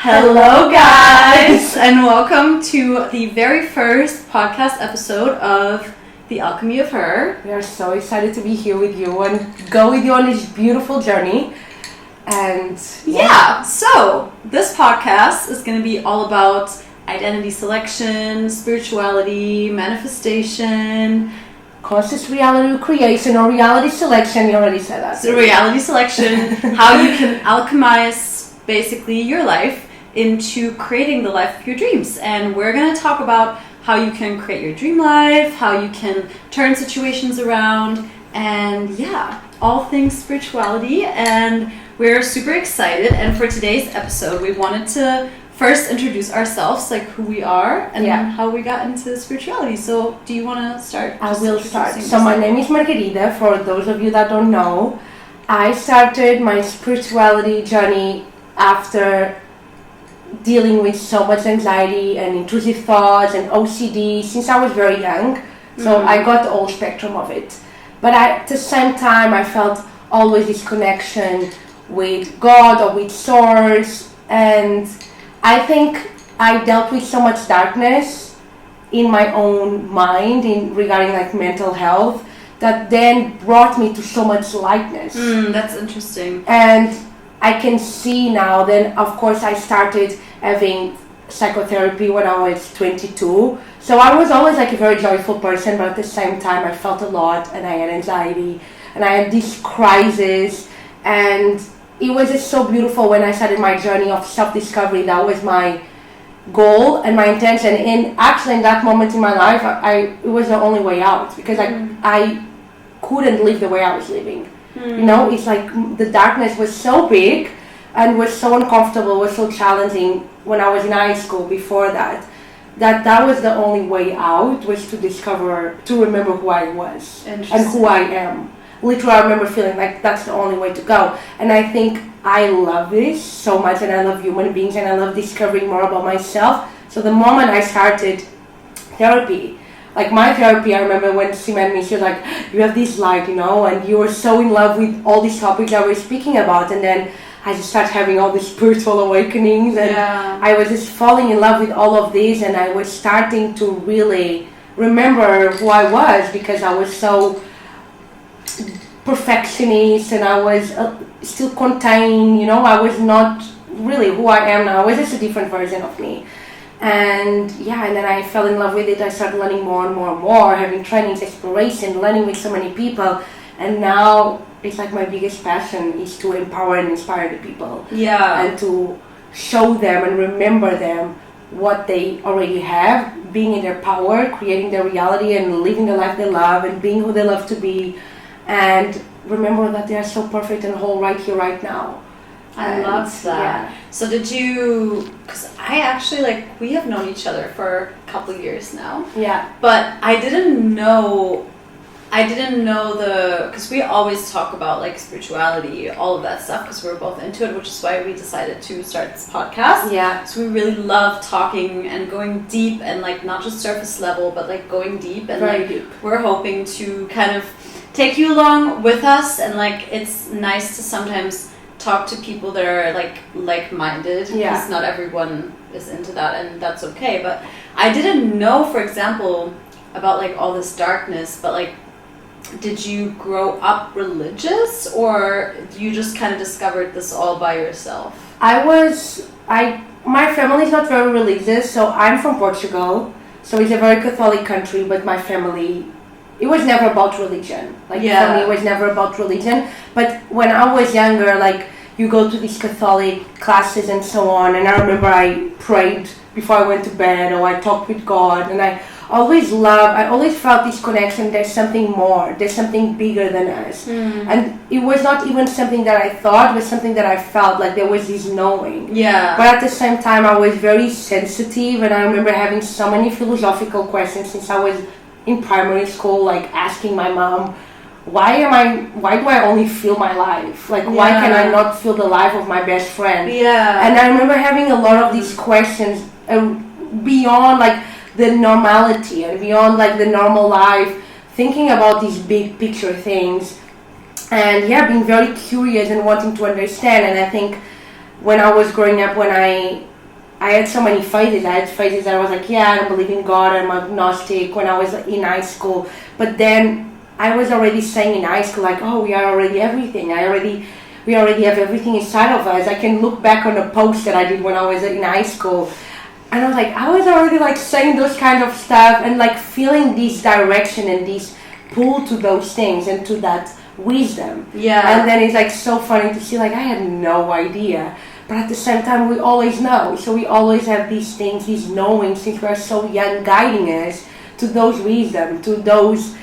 Hello guys, and welcome to the very first podcast episode of The Alchemy of Her. We are so excited to be here with you and go with you on this beautiful journey. And so this podcast is going to be all about identity selection, spirituality, manifestation, conscious reality creation or reality selection. You already said that. So reality selection, how you can alchemize basically your life into creating the life of your dreams. And we're going to talk about how you can create your dream life, how you can turn situations around, and all things spirituality. And we're super excited. And for today's episode, we wanted to first introduce ourselves, like who we are and how we got into spirituality. So do you want to start? I will start. So my name is Margarita. For those of you that don't know, I started my spirituality journey after dealing with so much anxiety and intrusive thoughts and OCD since I was very young. So I got the whole spectrum of it. But at the same time, I felt always this connection with God or with Source. And I think I dealt with so much darkness in my own mind regarding like mental health that then brought me to so much lightness. That's interesting. And I can see now, then of course I started having psychotherapy when I was 22. So I was always like a very joyful person, but at the same time I felt a lot and I had anxiety and I had this crisis, and it was just so beautiful when I started my journey of self-discovery. That was my goal and my intention, and actually in that moment in my life it was the only way out, because I couldn't live the way I was living. You know, it's like the darkness was so big and was so uncomfortable, was so challenging when I was in high school before that was the only way out, was to remember who I was and who I am. Literally, I remember feeling like that's the only way to go. And I think I love this so much, and I love human beings, and I love discovering more about myself. So the moment I started therapy, like my therapy, I remember when she met me, she was like, you have this light, you know, and you were so in love with all these topics that we're speaking about. And then I just started having all these spiritual awakenings, and I was just falling in love with all of this, and I was starting to really remember who I was, because I was so perfectionist and I was still contained, you know, I was not really who I am now. I was just a different version of me. And and then I fell in love with it. I started learning more and more and more, having trainings, exploration, learning with so many people. And now it's like my biggest passion is to empower and inspire the people. And to show them and remember them what they already have, being in their power, creating their reality and living the life they love and being who they love to be. And remember that they are so perfect and whole right here, right now. I love that. So did you, because I actually, we have known each other for a couple of years now. But I didn't know because we always talk about spirituality, all of that stuff, because we're both into it, which is why we decided to start this podcast. So we really love talking and going deep, and not just surface level, but going deep, and deep. We're hoping to kind of take you along with us, and it's nice to sometimes talk to people that are like-minded, because not everyone is into that, and that's okay. But I didn't know, for example, about all this darkness, but did you grow up religious, or you just kind of discovered this all by yourself? My family is not very religious, so I'm from Portugal, so it's a very Catholic country, but my family, it was never about religion. For me, it was never about religion. But when I was younger, you go to these Catholic classes and so on, and I remember I prayed before I went to bed, or I talked with God, and I always felt this connection. There's something more, there's something bigger than us. And it was not even something that I thought, it was something that I felt, there was this knowing. But at the same time, I was very sensitive, and I remember having so many philosophical questions since I was in primary school, asking my mom, why do I only feel my life? Why can I not feel the life of my best friend? And I remember having a lot of these questions beyond the normality and beyond the normal life, thinking about these big picture things, and being very curious and wanting to understand. And I think when I was growing up, when I I had so many phases. I had phases that I was like, yeah, I don't believe in God, I'm agnostic when I was in high school. But then I was already saying in high school, like, oh, we are already everything. We already have everything inside of us. I can look back on a post that I did when I was in high school. And I was like, I was already like saying those kind of stuff and like feeling this direction and this pull to those things and to that wisdom. Yeah. And then it's like so funny to see, like, I had no idea. But at the same time, we always know. So we always have these things, these knowings, since we're so young, guiding us to those wisdom, to those,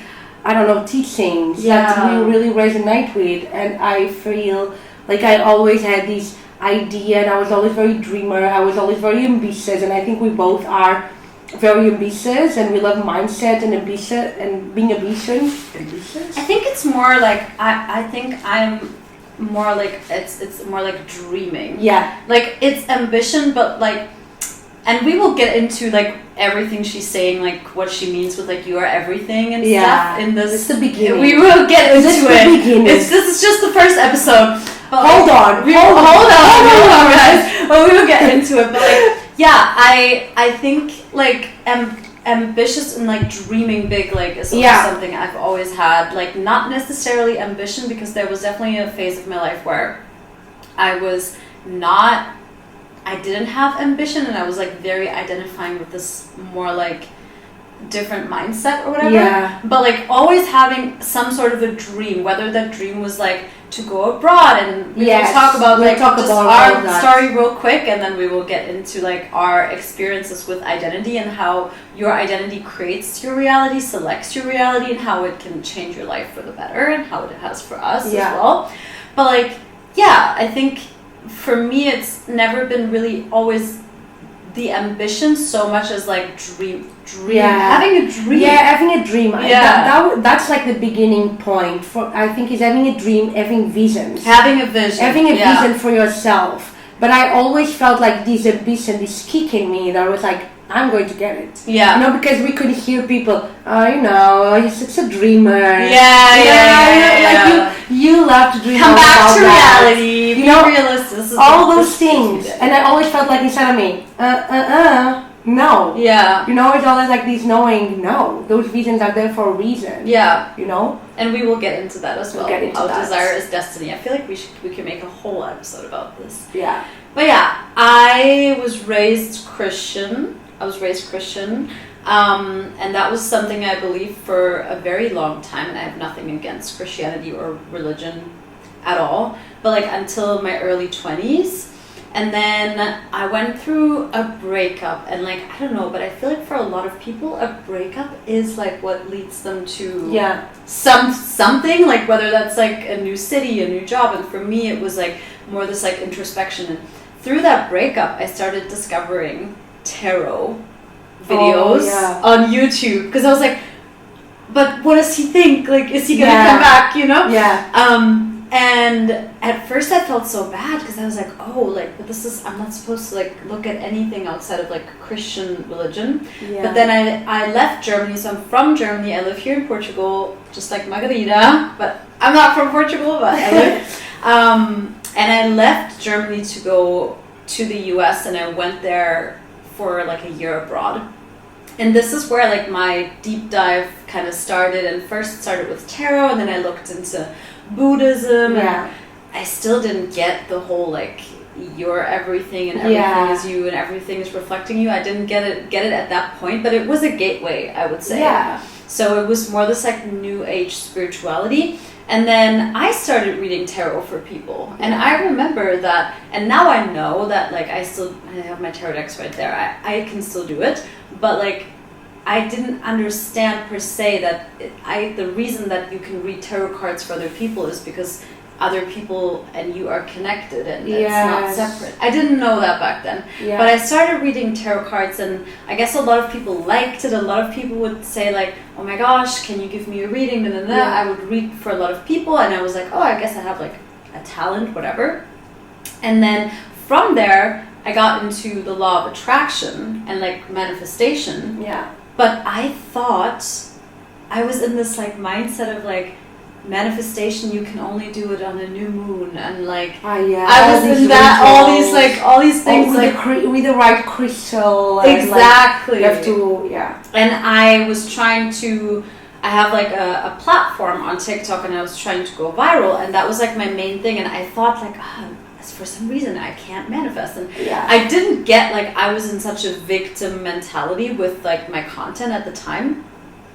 I don't know, teachings that we really resonate with. And I feel like I always had this idea, and I was always very dreamer. I was always very ambitious, and I think we both are very ambitious, and we love mindset and ambition and being ambitious. I think it's more like I think I'm more like it's more like dreaming. Yeah. Like it's ambition, but like, and we will get into like everything she's saying, like what she means with like you are everything and stuff in this. It's the beginning. We will get into it. This is just the first episode. But hold on, guys. Well, we will get into it. But like, yeah, I think like ambitious and like dreaming big like is also something I've always had. Like not necessarily ambition, because there was definitely a phase of my life where I didn't have ambition, and I was like very identifying with this more like different mindset or whatever. Yeah. But like always having some sort of a dream, whether that dream was like to go abroad, and we will talk about our story real quick, and then we will get into like our experiences with identity and how your identity creates your reality, selects your reality, and how it can change your life for the better, and how it has for us as well. But like, yeah, I think for me it's never been really always the ambition so much as like dream having a dream. Having a dream. That's like the beginning point for, I think, is having a dream, having visions, having a vision for yourself. But I always felt like this ambition, this kick in me that I was like, I'm going to get it. Yeah. You know, because we could hear people, you're such a dreamer. You love to dream. Come back to reality. Be realistic. All those things. And I always felt like inside of me, no. Yeah. You know, it's always like this knowing, no, those visions are there for a reason. Yeah. You know? And we will get into that as well. How desire is destiny. I feel like we can make a whole episode about this. Yeah. But yeah, I was raised Christian. And that was something I believed for a very long time, and I have nothing against Christianity or religion at all, but like until my early 20s. And then I went through a breakup, and like, I don't know, but I feel like for a lot of people a breakup is like what leads them to something, like whether that's like a new city, a new job. And for me it was like more this like introspection, and through that breakup I started discovering tarot videos on YouTube, because I was like, but what does he think? Like, is he gonna come back, you know? And at first I felt so bad, because I was like, but I'm not supposed to like look at anything outside of like Christian religion. But then I left Germany, so I'm from Germany, I live here in Portugal, just like Margarida, but I'm not from Portugal, but I live. And I left Germany to go to the US, and I went there for like a year abroad. And this is where like my deep dive kind of started, and first started with tarot, and then I looked into Buddhism, and I still didn't get the whole like you're everything and everything is you and everything is reflecting you. I didn't get it at that point, but it was a gateway, I would say. So it was more this like new age spirituality. And then I started reading tarot for people, and I remember that, and now I know that like I have my tarot decks right there. I can still do it, but like I didn't understand per se that the reason that you can read tarot cards for other people is because other people and you are connected, and it's not separate. I didn't know that back then. But I started reading tarot cards, and I guess a lot of people liked it. A lot of people would say like, oh my gosh, can you give me a reading? I would read for a lot of people, and I was like, oh, I guess I have like a talent, whatever. And then from there I got into the law of attraction and like manifestation. But I thought I was in this like mindset of like, manifestation, you can only do it on a new moon, and like Yeah, I was in that all these things with, like with the right crystal. Exactly. And, like, you have to, And I was trying to. I have like a platform on TikTok, and I was trying to go viral, and that was like my main thing. And I thought like, for some reason I can't manifest, and I didn't get like I was in such a victim mentality with like my content at the time.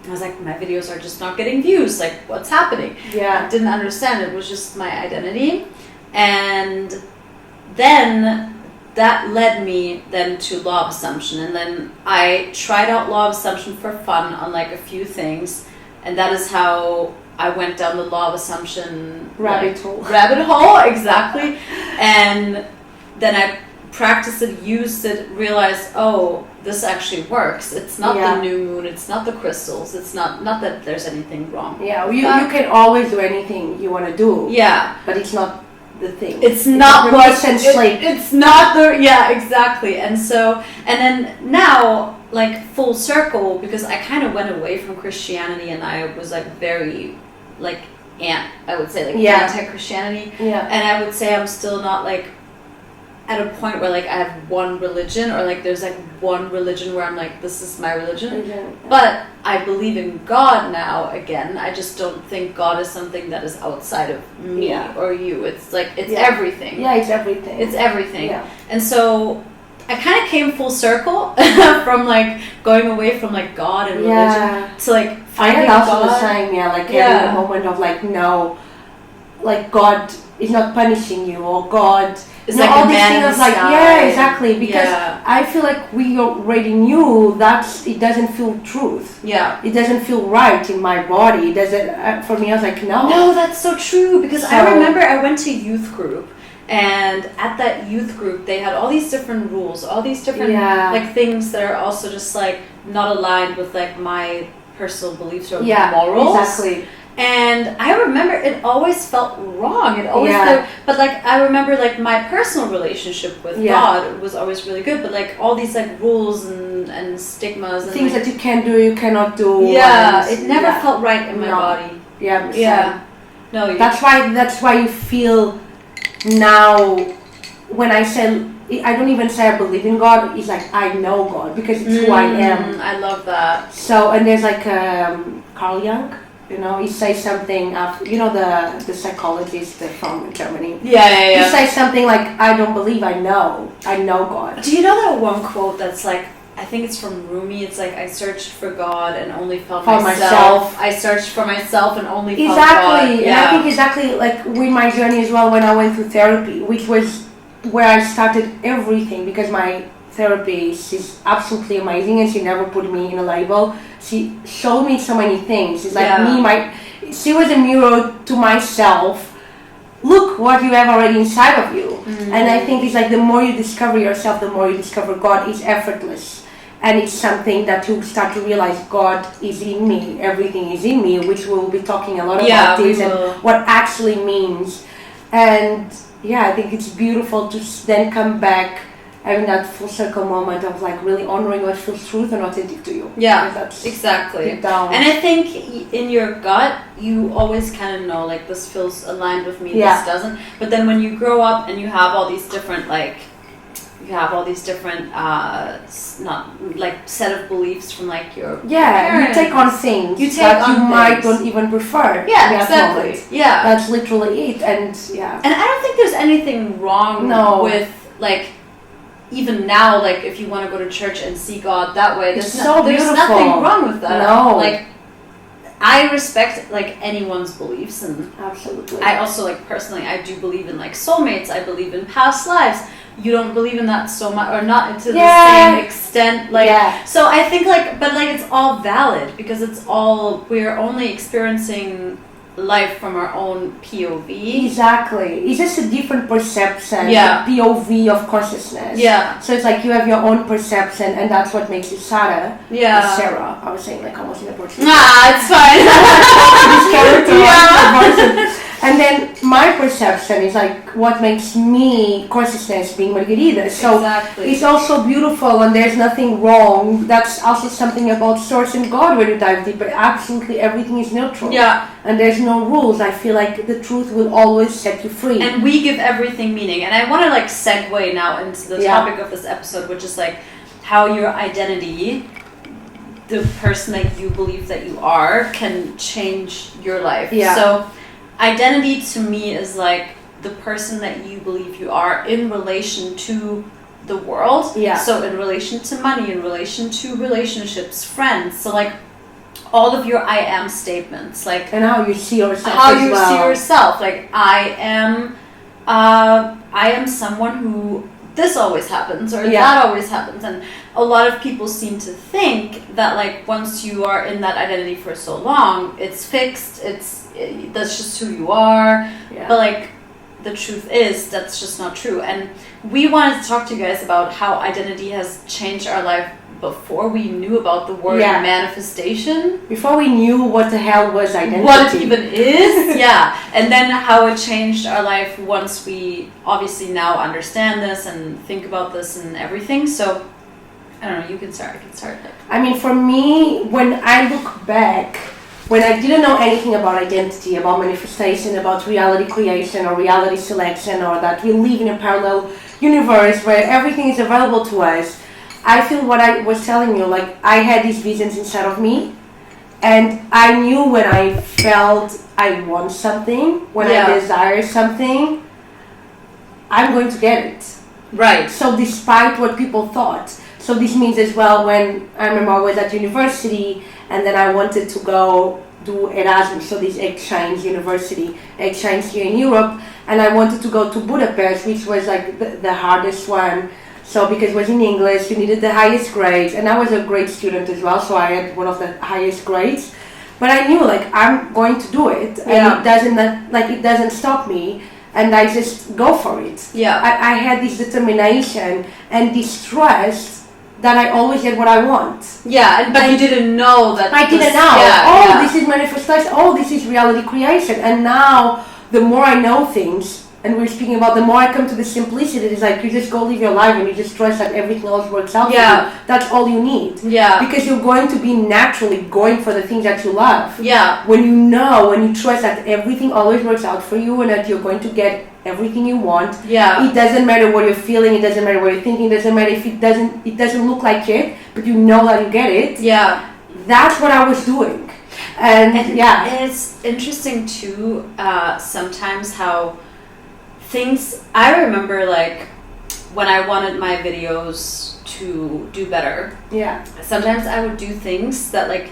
I was like, my videos are just not getting views. Like, what's happening? I didn't understand. It was just my identity, and then that led me then to law of assumption, and then I tried out law of assumption for fun on like a few things, and that is how I went down the law of assumption rabbit hole. Exactly. And then I practiced it, used it, realized, oh, this actually works. It's not the new moon, it's not the crystals, it's not that there's anything wrong. You can always do anything you want to do. But it's not the thing. It's not what it's not the exactly. And so, and then now, like full circle, because I kind of went away from Christianity, and I was like very like anti-Christianity. And I would say I'm still not like at a point where like I have one religion, or like there's like one religion where I'm like, this is my religion. But I believe in God now again. I just don't think God is something that is outside of me or you. It's like it's everything. It's everything. It's everything. And so I kind of came full circle from like going away from like God and religion to like finding God. I was saying having a moment of like, no, like God is not punishing you, or God. It's like all these things like exactly, because I feel like we already knew that it doesn't feel truth. It doesn't feel right in my body. It doesn't. For me, I was like, no, that's so true, because I remember I went to youth group, and at that youth group they had all these different rules, all these different like things that are also just like not aligned with like my personal beliefs or morals. Exactly. And I remember it always felt wrong. It always felt, but like I remember like my personal relationship with God was always really good. But like all these like rules and stigmas and things like, that you can do, you cannot do. It never felt right in my body. No. That's why you feel now when I say. I don't even say I believe in God. It's like I know God, because it's who I am. I love that. So, and there's like Carl Jung. You know, he says something after, you know, the psychologist from Germany. He says something like, I don't believe, I know God. Do you know that one quote that's like, I think it's from Rumi, it's like, I searched for God and only found myself. I searched for myself and only found God. Exactly. And I think exactly like with my journey as well, when I went through therapy, which was where I started everything, because my therapist is absolutely amazing, and she never put me in a label. She showed me so many things. It's like she was a mirror to myself. Look what you have already inside of you. And I think it's like the more you discover yourself, the more you discover God is effortless. And it's something that you start to realize God is in me, everything is in me, which we'll be talking a lot about this and what actually means. And I think it's beautiful to then come back having that full circle moment of like really honoring what feels truth and authentic to you. That's exactly. And I think in your gut, you always kind of know like this feels aligned with me, this doesn't. But then when you grow up and you have all these different not like set of beliefs from like your parents. You take on things that you might don't even prefer. Exactly. That's literally it. And and I don't think there's anything wrong with like. Even now, like if you want to go to church and see God that way, there's nothing wrong with that. No. Like I respect like anyone's beliefs, and absolutely. I also like personally, I do believe in like soulmates. I believe in past lives. You don't believe in that so much, or not to the same extent. Like so, I think like, but like it's all valid, because we're only experiencing life from our own POV. Exactly. It's just a different perception, POV of consciousness. So it's like you have your own perception, and that's what makes you Sarah. Sarah. I was saying like almost in a Portuguese. It's fine. This character. And then my perception is like what makes me consciousness being Margarita. So Exactly. it's also beautiful and there's nothing wrong. That's also something about source and God when you dive deeper. Absolutely everything is neutral. Yeah. And there's no rules. I feel like the truth will always set you free. And we give everything meaning. And I want to like segue now into the Yeah. topic of this episode, which is like how your identity, the person that you believe that you are, can change your life. Yeah. So identity to me is like the person that you believe you are in relation to the world. Yeah. So in relation to money, in relation to relationships, friends. So like all of your I am statements, like and how you see yourself how as you well. see yourself. Like I am someone who this always happens or that always happens. And a lot of people seem to think that like once you are in that identity for so long, it's fixed, that's just who you are. Yeah. But like the truth is that's just not true. And we wanted to talk to you guys about how identity has changed our life before we knew about the word manifestation. Before we knew what the hell was identity. What it even is. Yeah. And then how it changed our life once we obviously now understand this and think about this and everything. So I don't know, you can start. I can start. I mean, for me, when I look back, when I didn't know anything about identity, about manifestation, about reality creation or reality selection, or that we live in a parallel universe where everything is available to us, I feel what I was telling you, like I had these visions inside of me, and I knew when I felt I want something, when I desire something, I'm going to get it. Right. So despite what people thought. So this means as well when I remember I was at university and then I wanted to go do Erasmus, so this exchange here in Europe, and I wanted to go to Budapest, which was like the hardest one. So because it was in English, you needed the highest grades, and I was a great student as well, so I had one of the highest grades. But I knew like I'm going to do it, and it doesn't stop me, and I just go for it. Yeah. I had this determination and this trust that I always get what I want. Yeah, but you didn't know that. I didn't know. This is manifestation. Oh, this is reality creation. And now, the more I know things, and we're speaking about, the more I come to the simplicity. It's like you just go live your life and you just trust that everything else works out for you. That's all you need. Yeah. Because you're going to be naturally going for the things that you love. Yeah. When you trust that everything always works out for you and that you're going to get everything you want. Yeah. It doesn't matter what you're feeling, it doesn't matter what you're thinking, it doesn't matter if it doesn't look like it, but you know that you get it. Yeah. That's what I was doing. And it's interesting too, sometimes how things, I remember like when I wanted my videos to do better. Yeah. Sometimes I would do things that like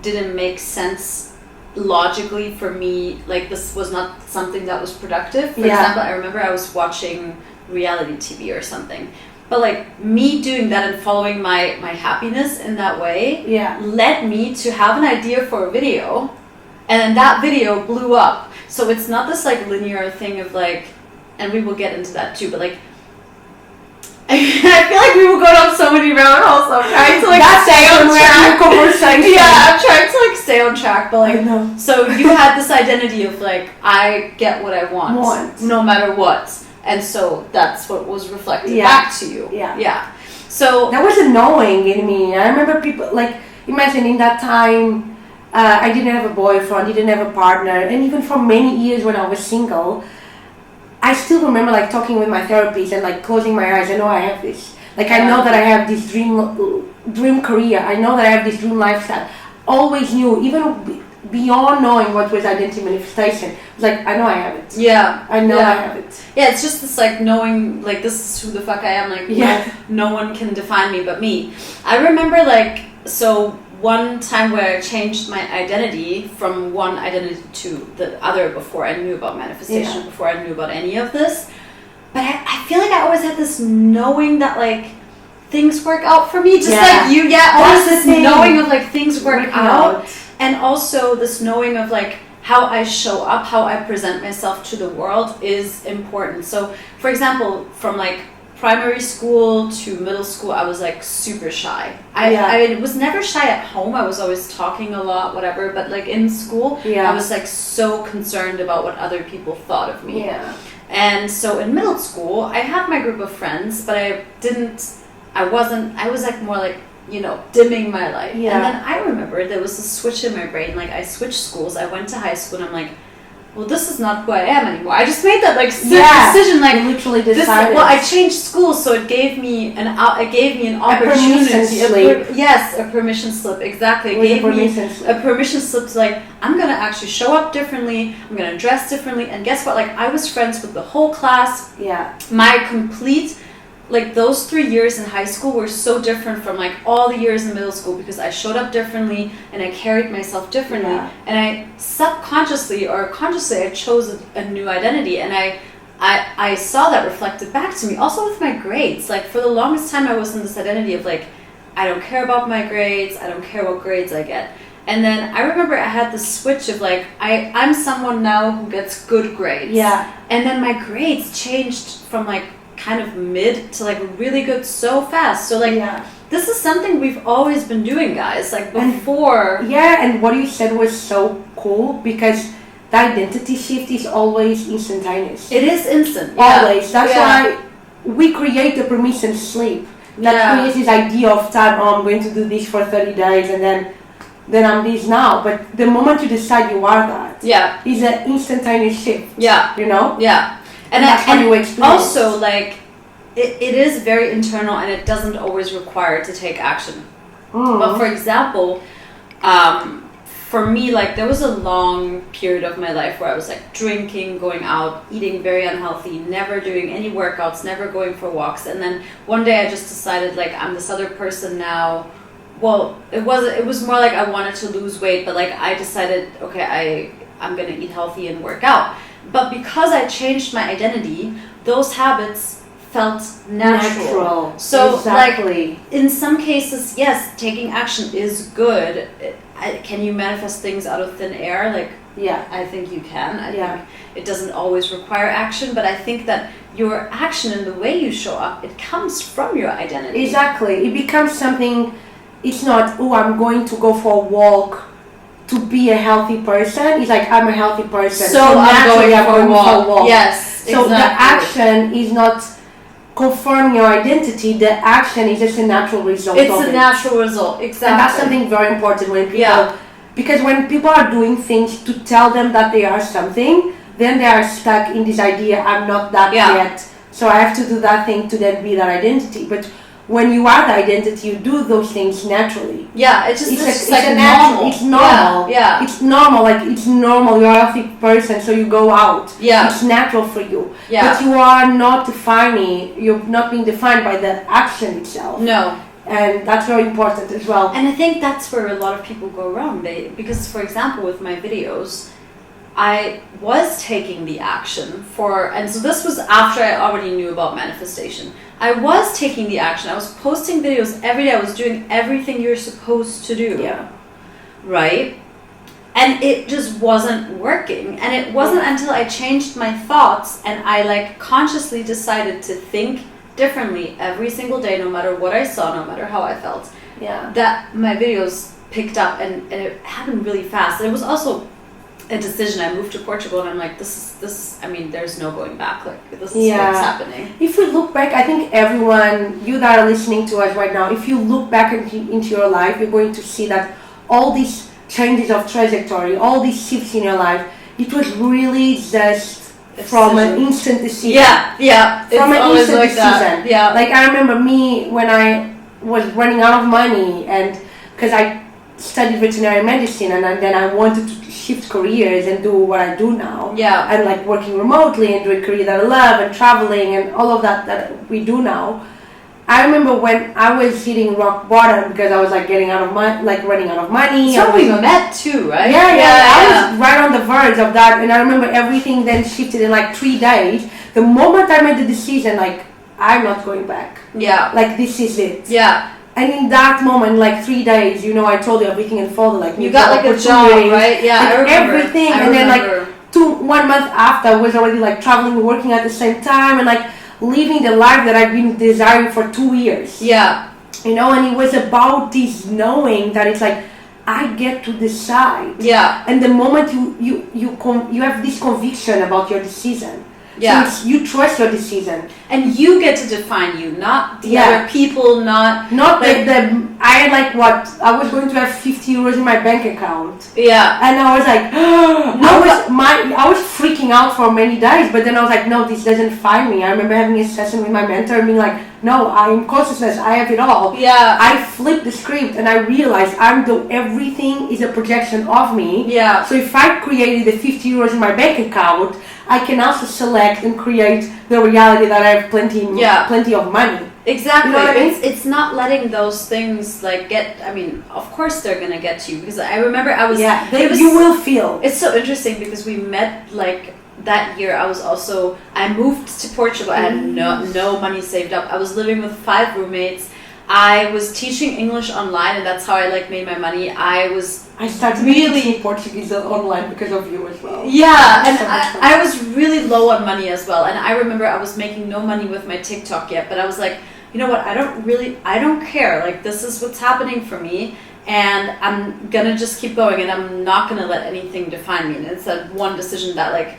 didn't make sense logically for me, like this was not something that was productive. For example, I remember I was watching reality TV or something, but like me doing that and following my happiness in that way led me to have an idea for a video, and then that video blew up. So it's not this like linear thing of like, and we will get into that too, but like I feel like we will go down so many rabbit holes. So I'm trying to like stay on track. Yeah, I'm trying to like stay on track, but like so you had this identity of like I get what I want no matter what, and so that's what was reflected back to you. Yeah. So that was a knowing in me. I remember people like imagine in that time I didn't have a boyfriend, didn't have a partner, and even for many years when I was single, I still remember like talking with my therapist and like closing my eyes. I know I have this. Like I know that I have this dream career. I know that I have this dream lifestyle. Always knew, even beyond knowing what was identity manifestation. It was like I know I have it. Yeah. I know I have it. Yeah, it's just this like knowing like this is who the fuck I am. Like no one can define me but me. I remember like so. One time where I changed my identity from one identity to the other before I knew about manifestation, before I knew about any of this. But I feel like I always had this knowing that like things work out for me. Just like you, always this knowing of like things work out. And also this knowing of like how I show up, how I present myself to the world is important. So for example, from like primary school to middle school, I was like super shy. I was never shy at home. I was always talking a lot, whatever. But like in school, I was like so concerned about what other people thought of me. Yeah. And so in middle school, I had my group of friends, but I was like more like, you know, dimming my light. Yeah. And then I remember there was a switch in my brain. Like I switched schools. I went to high school and I'm like, well, this is not who I am anymore. I just made that like decision. Like you literally decided. Well, I changed schools, so it gave me an opportunity. A permission slip. Exactly. It gave me a permission slip to like, I'm gonna actually show up differently. I'm gonna dress differently. And guess what? Like I was friends with the whole class. Yeah. My complete. Like those 3 years in high school were so different from like all the years in middle school because I showed up differently and I carried myself differently, and I subconsciously or consciously I chose a new identity, and I saw that reflected back to me also with my grades. Like for the longest time I was in this identity of like, I don't care about my grades, I don't care what grades I get. And then I remember I had this switch of like, I'm someone now who gets good grades. Yeah. And then my grades changed from like kind of mid to like really good so fast. So like this is something we've always been doing, guys, like before. And what you said was so cool because the identity shift is always instantaneous. It is instant. Always. That's why we create the permission slip that creates this idea of time. Oh, I'm going to do this for 30 days and then I'm this now. But the moment you decide you are that, is an instantaneous shift. Yeah. You know? Yeah. And that's how you experience. Also, like, it is very internal and it doesn't always require to take action. But for example, for me, like, there was a long period of my life where I was like drinking, going out, eating very unhealthy, never doing any workouts, never going for walks. And then one day I just decided like I'm this other person now. Well, it was more like I wanted to lose weight, but like I decided, okay, I'm gonna eat healthy and work out. But because I changed my identity, those habits felt natural. So like in some cases, yes, taking action is good. Can you manifest things out of thin air? Like, I think you can. I think it doesn't always require action, but I think that your action and the way you show up, it comes from your identity. Exactly. It becomes something. It's not, oh, I'm going to go for a walk to be a healthy person. It's like, I'm a healthy person. So I'm going for a walk. Yes, so the action is not confirming your identity. The action is just a natural result of it. It's a natural result, exactly. And that's something very important when people... Because when people are doing things to tell them that they are something, then they are stuck in this idea, I'm not that yet. So I have to do that thing to then be that identity. But when you are the identity, you do those things naturally. Yeah, it's like natural. It's normal. Yeah. It's normal. Like it's normal. You're a healthy person, so you go out. Yeah. It's natural for you. Yeah. But you are not defining. You're not being defined by the action itself. No. And that's very important as well. And I think that's where a lot of people go wrong. Because, for example, with my videos, I was taking the action and so this was after I already knew about manifestation. I was taking the action. I was posting videos every day. I was doing everything you're supposed to do. Yeah. Right? And it just wasn't working. And it wasn't until I changed my thoughts and I like consciously decided to think differently every single day, no matter what I saw, no matter how I felt. Yeah. That my videos picked up and it happened really fast. And it was also a decision. I moved to Portugal and I'm like, this I mean, there's no going back. Like, this is what's happening. If we look back, I think everyone, you that are listening to us right now, if you look back into your life, you're going to see that all these changes of trajectory, all these shifts in your life, it was really just from an instant decision. Yeah. From an instant like decision. That. Yeah. Like I remember me when I was running out of money and because I studied veterinary medicine and then I wanted to shift careers and do what I do now. Yeah. And like working remotely and doing a career that I love and traveling and all of that we do now. I remember when I was hitting rock bottom because I was like getting out of money, like running out of money. So we met too, right? Yeah. I was right on the verge of that, and I remember everything then shifted in like 3 days. The moment I made the decision, like I'm not going back. Yeah. Like this is it. Yeah. And in that moment, like 3 days, you know, I told you everything unfolded. Like you got like a job, right? Yeah, like I remember. Everything, and then like 1 month after, I was already like traveling and working at the same time, and like living the life that I've been desiring for 2 years. Yeah. You know, and it was about this knowing that it's like, I get to decide. Yeah. And the moment you have this conviction about your decision. Yeah. So you trust your decision. And you get to define you, not the other people, not like I was going to have 50 euros in my bank account. Yeah. And I was like, I was freaking out for many days, but then I was like, no, this doesn't define me. I remember having a session with my mentor and being like, no, I'm consciousness, I have it all. Yeah. I flipped the script and I realized everything is a projection of me. Yeah. So if I created the 50 euros in my bank account, I can also select and create the reality that I have plenty of money. Exactly. You know what I mean? It's not letting those things like get. I mean, of course they're gonna get you, because I remember I was. Yeah, you will feel. It's so interesting because we met like that year. I moved to Portugal. I had no money saved up. I was living with 5 roommates. I was teaching English online, and that's how I like made my money. I started teaching Portuguese online because of you as well. Yeah, and I was really low on money as well. And I remember I was making no money with my TikTok yet, but I was like, you know what? I don't care. Like, this is what's happening for me, and I'm gonna just keep going, and I'm not gonna let anything define me. And it's that one decision that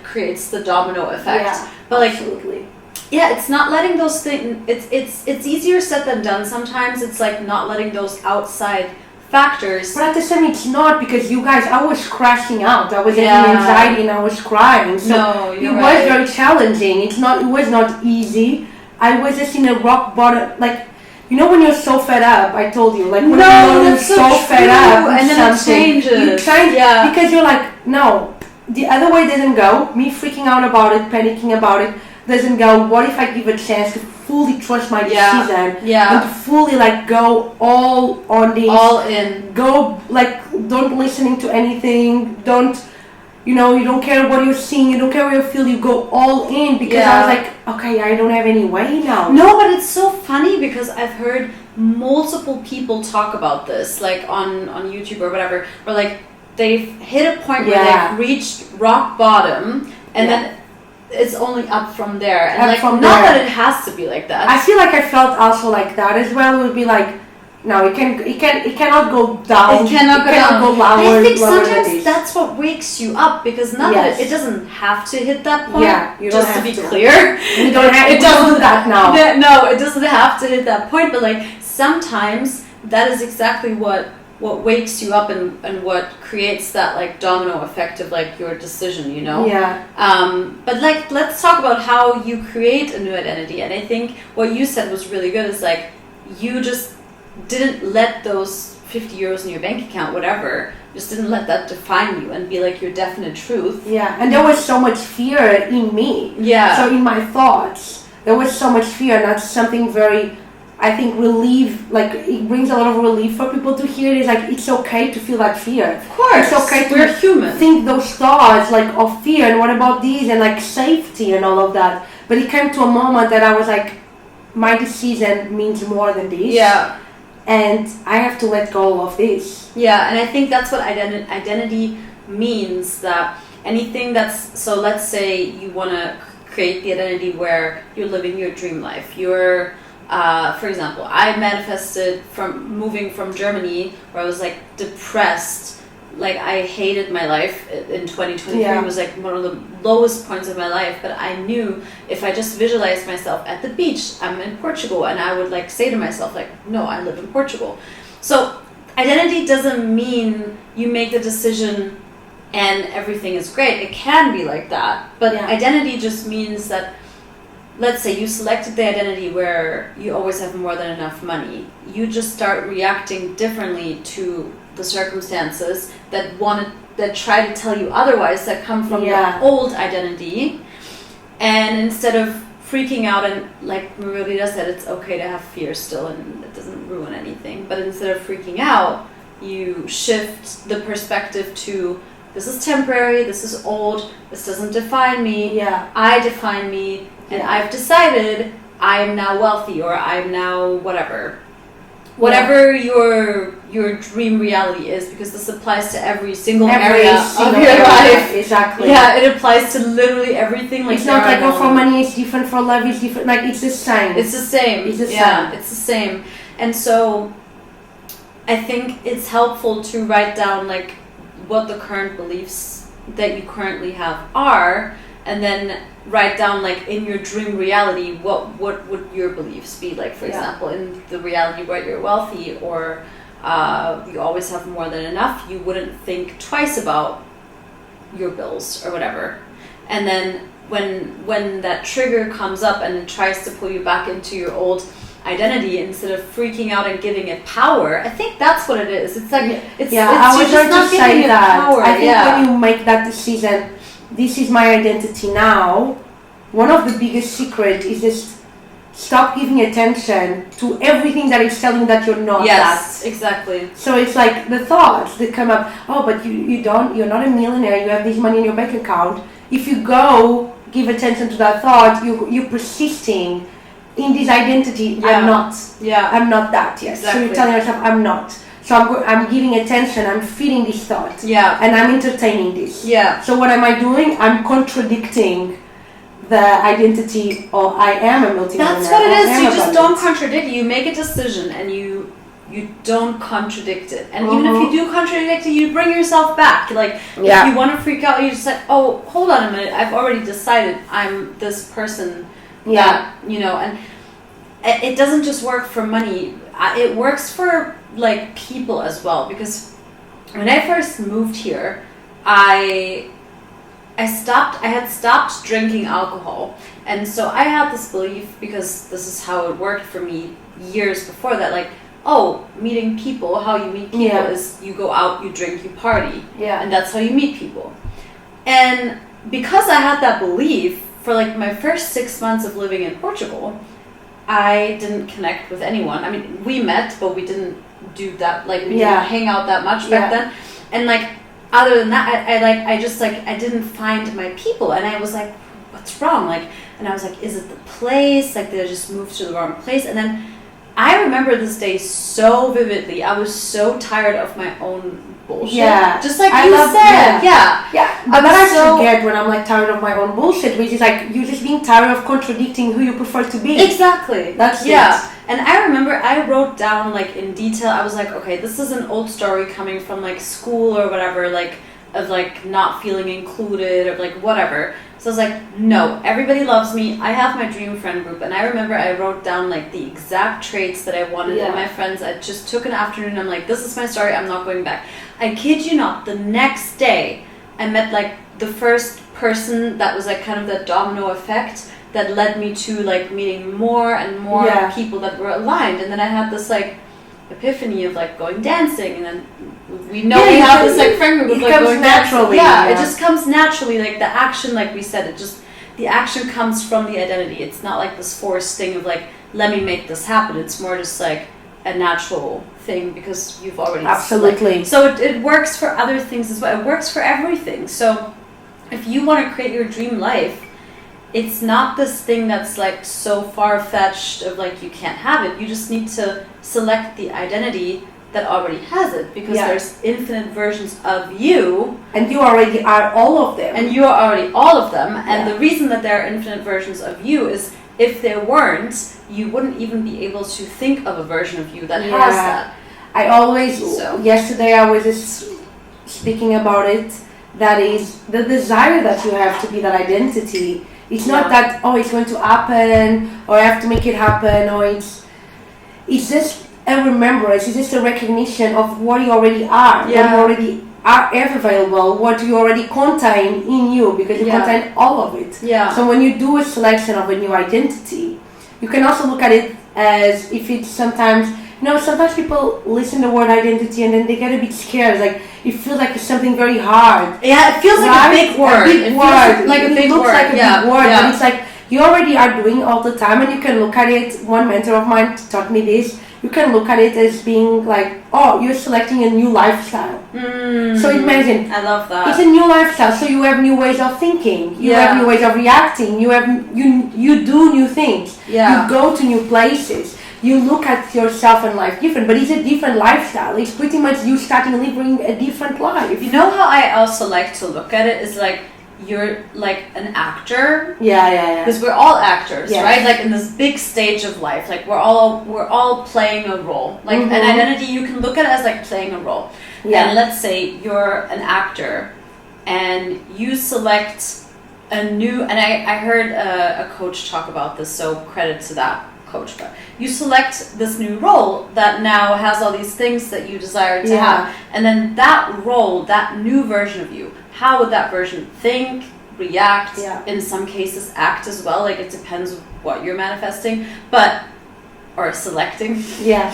creates the domino effect. Yeah, but absolutely. Yeah, it's not letting those things. It's easier said than done. Sometimes it's like not letting those outside factors. But at the same, it's not, because you guys, I was crashing out. I was having anxiety and I was crying. So it was very challenging. It was not easy. I was just in a rock bottom, like, you know when you're so fed up. I told you, like, when you're so fed up, and then it changes. You change, because you're like, no, the other way doesn't go. Me freaking out about it, panicking about it, doesn't go. What if I give a chance to fully trust my decision and to fully like go all on this, all in, go like, don't listening to anything, don't, you don't care what you're seeing, you don't care what you feel, you go all in, because I was like, okay, I don't have any way now. No, but it's so funny because I've heard multiple people talk about this, like on YouTube or whatever, where like they've hit a point where they've reached rock bottom, and then it's only up from there. And that it has to be like that. I feel like I felt also like that as well. It would be like, no, it cannot go down. It cannot go lower. I think sometimes that's what wakes you up, because that it doesn't have to hit that point. Yeah, you just don't to have be clear. You don't have. It doesn't do that now. No, it doesn't have to hit that point. But like sometimes that is exactly what wakes you up and what creates that like domino effect of like your decision, but like, let's talk about how you create a new identity. And I think what you said was really good, is like, you just didn't let those 50 euros in your bank account, whatever, just didn't let that define you and be like your definite truth. And there was so much fear in me, so in my thoughts there was so much fear, and that's something very, I think, relief, like, it brings a lot of relief for people to hear. It's like, it's okay to feel that fear. Of course. It's okay We're human. Think those thoughts, like, of fear, and what about these, and, like, safety and all of that. But it came to a moment that I was like, my decision means more than this. Yeah. And I have to let go of this. Yeah, and I think that's what identity means, that anything that's, so let's say you want to create the identity where you're living your dream life. You're... for example, I manifested from moving from Germany, where I was like depressed, like I hated my life in 2023. It was like one of the lowest points of my life, but I knew if I just visualized myself at the beach, I'm in Portugal, and I would like say to myself like, no, I live in Portugal. So identity doesn't mean you make the decision and everything is great. It can be like that, but identity just means that, let's say you selected the identity where you always have more than enough money. You just start reacting differently to the circumstances that try to tell you otherwise, that come from your old identity. And instead of freaking out, and like Margarita said, it's okay to have fear still, and it doesn't ruin anything. But instead of freaking out, you shift the perspective to, this is temporary, this is old, this doesn't define me, I define me. And I've decided I am now wealthy, or I'm now whatever. whatever your dream reality is, because this applies to every single area of your life. Exactly. Yeah, it applies to literally everything. Like, it's not like, for money it's different, for love it's different. Like, it's the same. It's the same. It's the same. same. It's the same. And so I think it's helpful to write down like what the current beliefs that you currently have are, and then write down like in your dream reality what would your beliefs be like. For example, in the reality where you're wealthy, or you always have more than enough, you wouldn't think twice about your bills or whatever. And then when that trigger comes up and it tries to pull you back into your old identity, instead of freaking out and giving it power, I think that's what it is. It's like it's I was just not going to say giving it that. power. I think when you make that decision, this is my identity now, one of the biggest secrets is just stop giving attention to everything that is telling you that you're not Yes, that. exactly. So it's like the thoughts that come up, but you're not a millionaire, you have this money in your bank account. If you go give attention to that thought, you're persisting in this identity. I'm not that. Yes. Exactly. So you're telling yourself, I'm not. So I'm giving attention, I'm feeding this thought. Yeah. And I'm entertaining this. Yeah. So what am I doing? I'm contradicting the identity of I am a multimillionaire. That's what it is. You just don't contradict it. You make a decision and you don't contradict it. And even if you do contradict it, you bring yourself back. Like, if you want to freak out, you just like, oh, hold on a minute. I've already decided I'm this person. That, and it doesn't just work for money. It works for like people as well. Because when I first moved here, I had stopped drinking alcohol, and so I had this belief, because this is how it worked for me years before that, like, meeting people, how you meet people is you go out, you drink, you party, and that's how you meet people. And because I had that belief for like my first 6 months of living in Portugal, I didn't connect with anyone. I mean, we met, but we didn't do that, like, we didn't hang out that much back then. And like, other than that, I didn't find my people, and I was like, what's wrong? Like, and I was like, is it the place? Like, did I just move to the wrong place? And then I remember this day so vividly. I was so tired of my own bullshit. Yeah. Just like you said. Yeah. But then I forget when I'm like tired of my own bullshit, which is like you just being tired of contradicting who you prefer to be. Exactly. That's it. And I remember I wrote down like in detail, I was like, okay, this is an old story coming from like school or whatever, like of like not feeling included or like whatever. So I was like, no, everybody loves me. I have my dream friend group. And I remember I wrote down like the exact traits that I wanted in my friends. I just took an afternoon. I'm like, this is my story. I'm not going back. I kid you not, the next day I met like the first person that was like kind of that domino effect that led me to like meeting more and more people that were aligned. And then I had this like epiphany of like going dancing, and then we have this like friend group of like going naturally. It just comes naturally, like the action, like we said, the action comes from the identity. It's not like this forced thing of like, let me make this happen. It's more just like a natural thing because you've already so it works for other things as well. It works for everything. So if you want to create your dream life, it's not this thing that's like so far-fetched of like you can't have it. You just need to select the identity that already has it, because there's infinite versions of you, and you already are all of them, and you are already all of them. And the reason that there are infinite versions of you is if there weren't, you wouldn't even be able to think of a version of you that has that. I always yesterday I was just speaking about it. That is the desire that you have to be that identity. It's not that, it's going to happen, or I have to make it happen, or it's just a remembrance, it's just a recognition of what you already are, what you already are available, what you already contain in you, because you contain all of it. So when you do a selection of a new identity, you can also look at it as if it's sometimes people listen to the word identity and then they get a bit scared. Like, it feels like it's something very hard. Yeah, it feels like a big word. It looks like a big word, but it's like you already are doing all the time, and you can look at it. One mentor of mine taught me this. You can look at it as being like, you're selecting a new lifestyle. So imagine, I love that. It's a new lifestyle, so you have new ways of thinking. You have new ways of reacting. You do new things. You go to new places. you look at yourself and life different, but it's a different lifestyle. It's pretty much you starting living a different life. You know how I also like to look at it is like you're like an actor. Yeah. Because we're all actors, Yes. right? Like in this big stage of life, like we're all playing a role. Like an identity, you can look at it as like playing a role. Yeah. And let's say you're an actor, and you select a new. And I heard a coach talk about this, so credit to that coach. But you select this new role that now has all these things that you desire to have, and then that role, that new version of you. How would that version think, react, in some cases act as well? Like it depends what you're manifesting, or selecting. Yeah.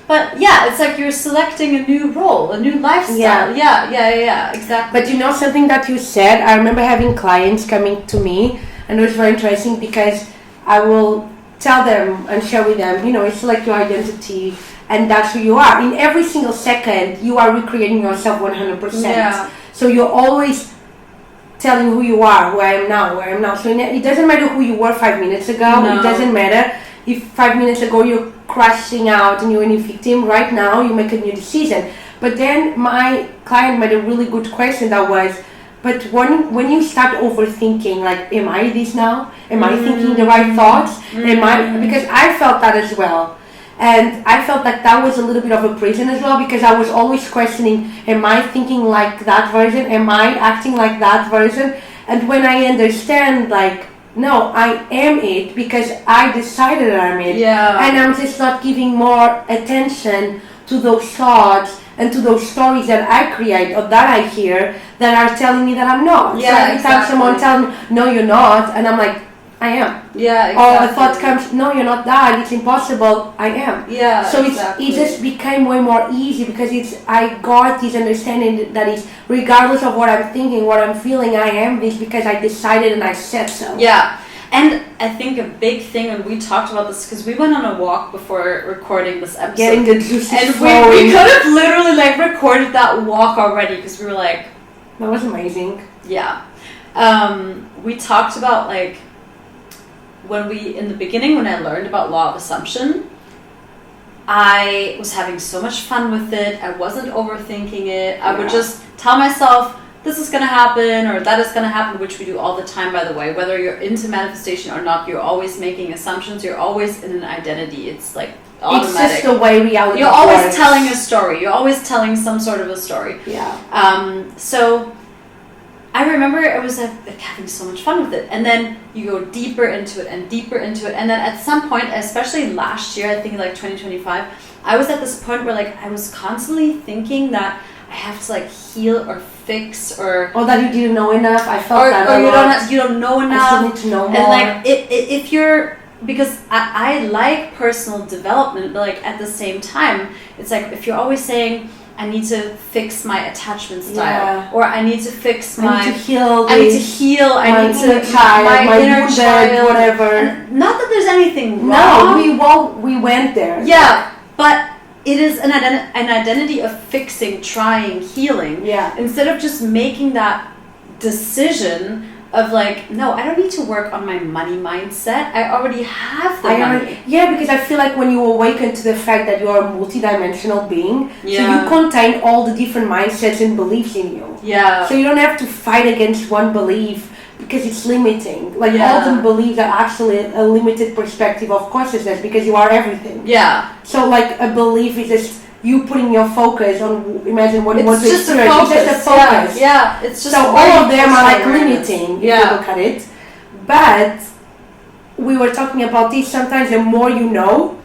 But yeah, it's like you're selecting a new role, a new lifestyle. Yeah, exactly. But you know something that you said? I remember having clients coming to me, and it was very interesting because I will tell them and share with them, you know, it's like your identity, and that's who you are. In every single second, you are recreating yourself 100%. Yeah. So you're always telling who you are, who I am now. So it doesn't matter who you were 5 minutes ago. No. It doesn't matter if 5 minutes ago you're crashing out and you're a victim. Right now, you make a new decision. But then my client made a really good question that was, but when you start overthinking, like, am I this now? Am I thinking the right thoughts? Because I felt that as well. And I felt like that was a little bit of a prison as well, because I was always questioning, am I thinking like that version? Am I acting like that version? And when I understand, like, no, I am it because I decided I'm it. Yeah. And I'm just not giving more attention to those thoughts and to those stories that I create or that I hear that are telling me that I'm not. Yeah, so every time someone tells me, no, you're not, and I'm like, I am. Yeah, exactly. Or a thought comes, no, you're not that, it's impossible, I am. Yeah, so exactly. it just became way more easy because I got this understanding that is, regardless of what I'm thinking, what I'm feeling, I am this because I decided and I said so. Yeah. And I think a big thing, and we talked about this because we went on a walk before recording this episode. Getting the juices and flowing. we could have literally like recorded that walk already because we were like... That was amazing. Yeah. We talked about like... in the beginning, when I learned about law of assumption, I was having so much fun with it. I wasn't overthinking it. I would just tell myself, this is going to happen or that is going to happen, which we do all the time, by the way. Whether you're into manifestation or not, you're always making assumptions. You're always in an identity. It's like automatic. It's just the way reality You're always works. telling a story. You're always telling some sort of a story. Yeah. So I remember I was like having so much fun with it, and then you go deeper into it, and then at some point, especially last year, I think like 2025, I was at this point where like I was constantly thinking that I have to like heal or fix or that you didn't know enough. I felt that or a lot. you don't know enough. I still need to know more. And like if you're, because I like personal development, but like at the same time, it's like if you're always saying, I need to fix my attachment style, or I need to fix I need to heal. I need to heal. I need to child, my inner wounded, child, whatever. And not that there's anything wrong. No, we went there. Yeah, but it is an identity of fixing, trying, healing. Yeah. Instead of just making that decision of like, no, I don't need to work on my money mindset. I already have the money. Because I feel like when you awaken to the fact that you are a multidimensional being, so you contain all the different mindsets and beliefs in you. Yeah. So you don't have to fight against one belief because it's limiting. Like all the beliefs are actually a limited perspective of consciousness because you are everything. Yeah. So like a belief is just you putting your focus on, imagine what you want to experience. It's just a focus. Yeah, it's just so all of them are like limiting if you look at it. But we were talking about this, sometimes the more you know,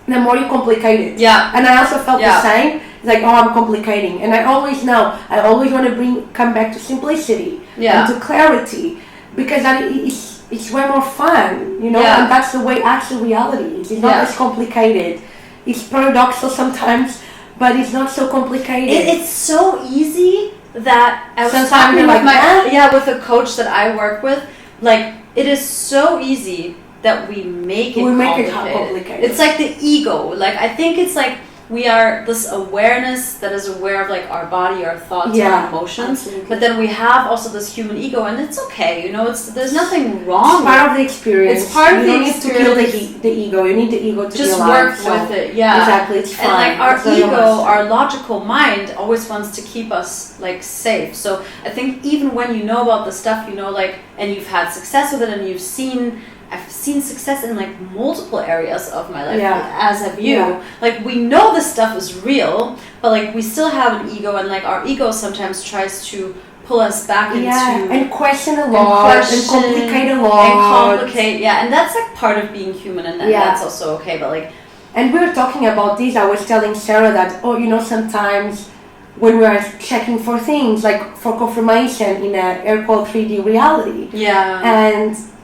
the more you complicate it. Yeah. And I also felt the same. It's like, oh, I'm complicating. And I always know, I always want to come back to simplicity and to clarity, because that it's way more fun, you know, and that's the way actual reality is. It's not as complicated. It's paradoxical sometimes, but it's not so complicated. It's so easy that I was Sometimes talking you're with a coach that I work with. Like, it is so easy that we make it complicated. It's complicated. It's like the ego. Like, I think it's like we are this awareness that is aware of like our body, our thoughts, our emotions. Absolutely. But then we have also this human ego, and it's okay. You know, there's nothing wrong. It's part of the experience. It's part of the experience. You don't need to kill the ego. You need the ego to just be alive. Just work with it. Yeah, exactly. It's fine. And like our ego, our logical mind always wants to keep us like safe. So I think even when you know about the stuff, you know, like, and you've had success with it, and I've seen success in like multiple areas of my life, as have you. Yeah. Like we know this stuff is real, but like we still have an ego, and like our ego sometimes tries to pull us back into and question a lot and complicate a lot. And that's like part of being human, and that's also okay. But like, and we were talking about this. I was telling Sarah that sometimes when we are checking for things like for confirmation in a air quote 3D reality,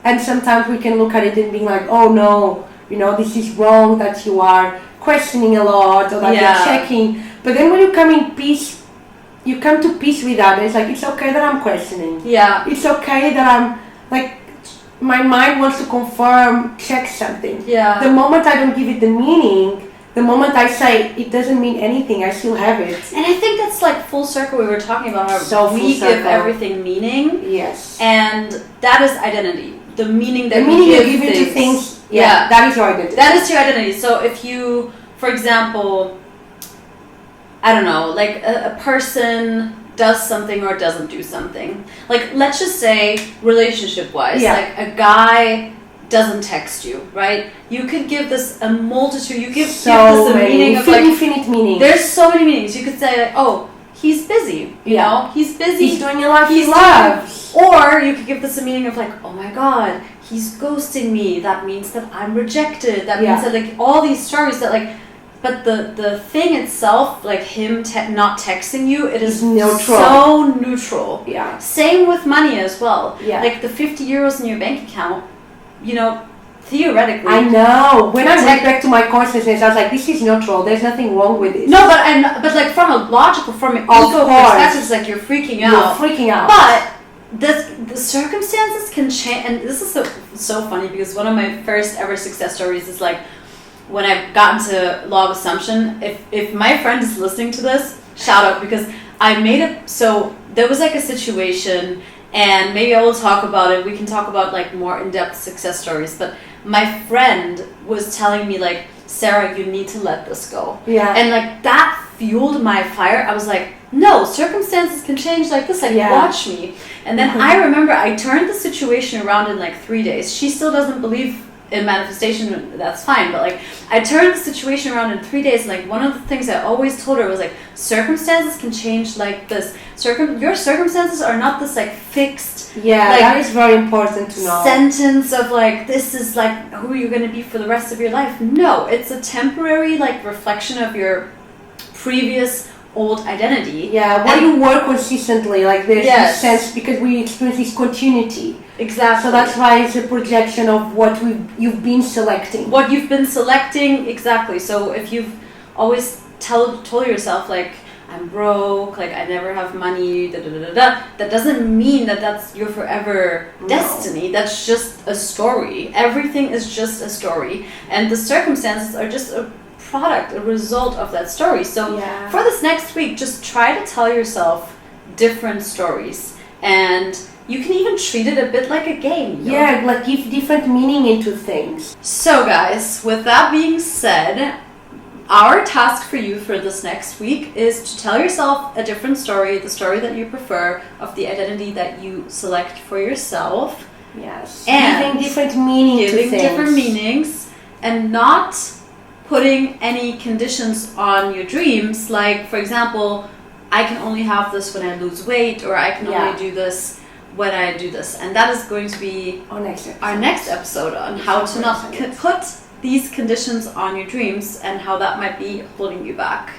and sometimes we can look at it and be like, oh no, this is wrong, that you are questioning a lot, or that you're checking. But then when you come to peace with that, it's like, it's okay that I'm questioning. Yeah. It's okay that I'm like, my mind wants to confirm, check something. Yeah. The moment I don't give it the meaning, the moment I say it doesn't mean anything, I still have it. And I think that's like full circle. We were talking about how we give everything meaning. Yes. And that is identity. The meaning that you give into things. Yeah, that is your identity. That is your identity. So if you, for example, I don't know, like a person does something or doesn't do something. Like, let's just say relationship-wise, like a guy doesn't text you, right? You could give this a multitude. You give this a meaning of like infinite meaning. There's so many meanings. You could say like, oh, he's busy. You know, he's busy. He's doing a life he loves. Or you could give this a meaning of like, oh my God, he's ghosting me. That means that I'm rejected. That means that like all these stories that like, but the thing itself, like him not texting you, it is neutral. So neutral. Yeah. Same with money as well. Yeah. Like the 50 euros in your bank account, theoretically. I know. When I went back to my consciousness, I was like, this is neutral. There's nothing wrong with it. No, but like from a logical, from an ego perspective, it's like you're freaking out. You're freaking out. But the circumstances can change, and this is so funny because one of my first ever success stories is like when I got into law of assumption. If my friend is listening to this, shout out, because I made it. So there was like a situation, and maybe I will talk about it. We can talk about like more in-depth success stories. But my friend was telling me like, Sarah, you need to let this go. Yeah. And like that fueled my fire. I was like, no, circumstances can change like this. Like, watch me. And then I remember I turned the situation around in like 3 days. She still doesn't believe in manifestation. That's fine. But like, I turned the situation around in 3 days. And like, one of the things I always told her was like, circumstances can change like this. Your circumstances are not this like fixed. Yeah, like, that is very important to know. Sentence of like, this is like who you're going to be for the rest of your life. No, it's a temporary like reflection of your previous old identity. Yeah, when you work consistently, like there's this sense, because we experience this continuity. Exactly. So that's why it's a projection of what you've been selecting. What you've been selecting, exactly. So if you've always told yourself like, I'm broke, like I never have money, that doesn't mean that that's your forever destiny. That's just a story. Everything is just a story, and the circumstances are just a product, a result of that story. So for this next week, just try to tell yourself different stories, and you can even treat it a bit like a game. Yeah, like give different meaning into things. So guys, with that being said, our task for you for this next week is to tell yourself a different story, the story that you prefer, of the identity that you select for yourself. Yes. And giving different meaning to things. Giving different meanings, and not putting any conditions on your dreams. Like, for example, I can only have this when I lose weight, or I can only do this when I do this. And that is going to be our next episode on how to not put these conditions on your dreams, and how that might be holding you back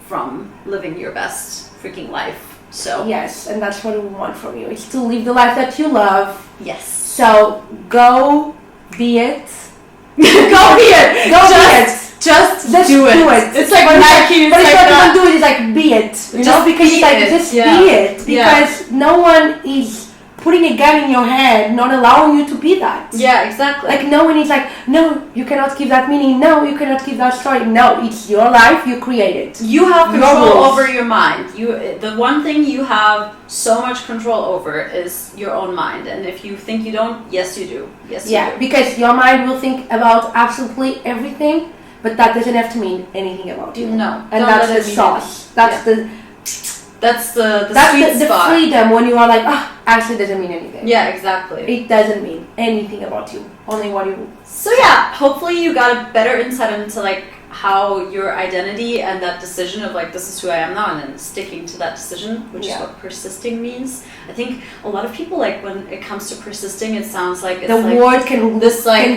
from living your best freaking life. So yes, and that's what we want from you. It's to live the life that you love. Yes. So go be it. Go be it. Just do it. It's like Nike. But it's not even do it. It's like be it. You know, because it's like just be it. Because no one is putting a gun in your head, not allowing you to be that. Yeah, exactly. Like no one is like, no, you cannot give that meaning. No, you cannot give that story. No, it's your life. You create it. You have control over your mind. The one thing you have so much control over is your own mind. And if you think you don't, yes, you do. Yes, you do. Because your mind will think about absolutely everything, but that doesn't have to mean anything about you. No, and that's the sauce. That's the sweet spot. The freedom when you are like, actually doesn't mean anything. Yeah, exactly. It doesn't mean anything about you. Only what you. So yeah, hopefully you got a better insight into like how your identity and that decision of like this is who I am now, and then sticking to that decision, which is what persisting means. I think a lot of people, like when it comes to persisting, it sounds like it's the like word can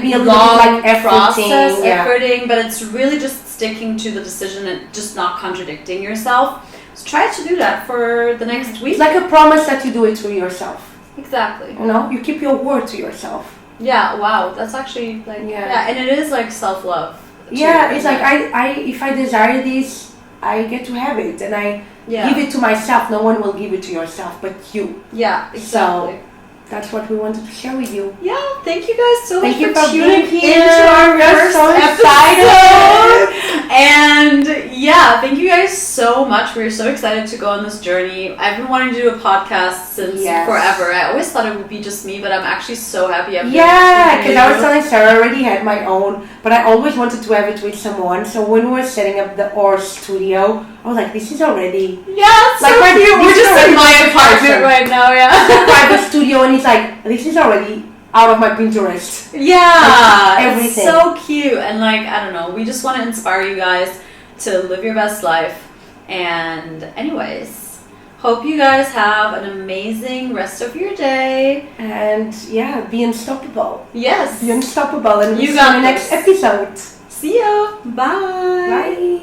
be a long like process, efforting, but it's really just sticking to the decision and just not contradicting yourself. So try to do that for the next week. It's like a promise that you do it to yourself. Exactly. You know, you keep your word to yourself. Yeah. Wow. That's actually like and it is like self-love. Yeah, it's like I if I desire this, I get to have it, and I give it to myself. No one will give it to yourself, but you. Yeah, exactly. So that's what we wanted to share with you. Yeah, thank you guys so much for tuning in to our first episode. And yeah, thank you guys so much. We're so excited to go on this journey. I've been wanting to do a podcast since forever. I always thought it would be just me, but I'm actually so happy I'm because I was telling Sarah, I already had my own, but I always wanted to have it with someone. So when we were setting up our studio, I was like, this is already... Yeah, it's like so cute. We're just in my apartment right now, It's a private studio, and it's like, this is already out of my Pinterest. Yeah, everything. It's so cute. And like, I don't know, we just want to inspire you guys to live your best life. And anyways, hope you guys have an amazing rest of your day. And be unstoppable. Yes. Be unstoppable. And we'll see you in the next episode. See ya. Bye. Bye.